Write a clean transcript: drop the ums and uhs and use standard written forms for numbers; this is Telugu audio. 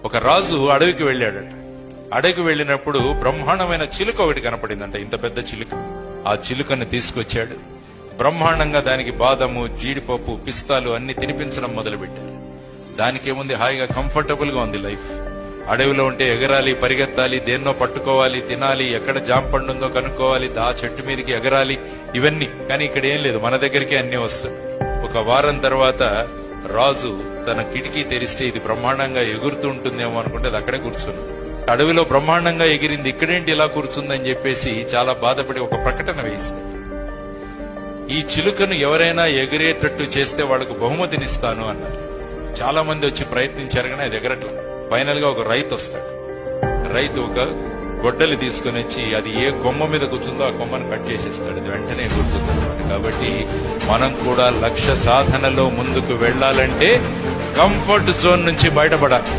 ఒక రాజు అడవికి వెళ్ళాడట. అడవికి వెళ్ళినప్పుడు బ్రహ్మాండమైన చిలుక ఒకటి కనపడిందంట, ఇంత పెద్ద చిలుక. ఆ చిలుకను తీసుకొచ్చాడు. బ్రహ్మాండంగా దానికి బాదము, జీడిపప్పు, పిస్తాలు అన్ని తినిపించడం మొదలుపెట్టారు. దానికేముంది, హాయిగా కంఫర్టబుల్ గా ఉంది లైఫ్. అడవిలో ఉంటే ఎగరాలి, పరిగెత్తాలి, దేన్నో పట్టుకోవాలి, తినాలి, ఎక్కడ జామ పండు ఉందో కనుక్కోవాలి, ఆ చెట్టు మీదకి ఎగరాలి, ఇవన్నీ. కానీ ఇక్కడ ఏం లేదు, మన దగ్గరికి అన్ని వస్తాయి. ఒక వారం తర్వాత రాజు తన కిటికీ తెరిస్తే ఇది బ్రహ్మాండంగా ఎగురుతూ ఉంటుందేమో అనుకుంటే అది అక్కడే కూర్చుంది. అడవిలో బ్రహ్మాండంగా ఎగిరింది, ఇక్కడేంటి ఇలా కూర్చుందని చెప్పేసి చాలా బాధపడి ఒక ప్రకటన వేయిస్తాడు. ఈ చిలుకను ఎవరైనా ఎగిరేటట్టు చేస్తే వాళ్ళకు బహుమతినిస్తాను అన్నారు. చాలా మంది వచ్చి ప్రయత్నించారు, కానీ అది ఎగరట్లా. ఫైనల్ గా ఒక రైతు వస్తాడు. రైతు ఒక గొడ్డలి తీసుకుని వచ్చి అది ఏ కొమ్మ మీద కూర్చుందో ఆ కొమ్మను కట్ చేసేస్తాడు. అది వెంటనే ఎగురుతుంది. కాబట్టి మనం కూడా లక్ష్య సాధనలో ముందుకు వెళ్ళాలంటే కంఫర్ట్ జోన్ నుంచి బయటపడాలి.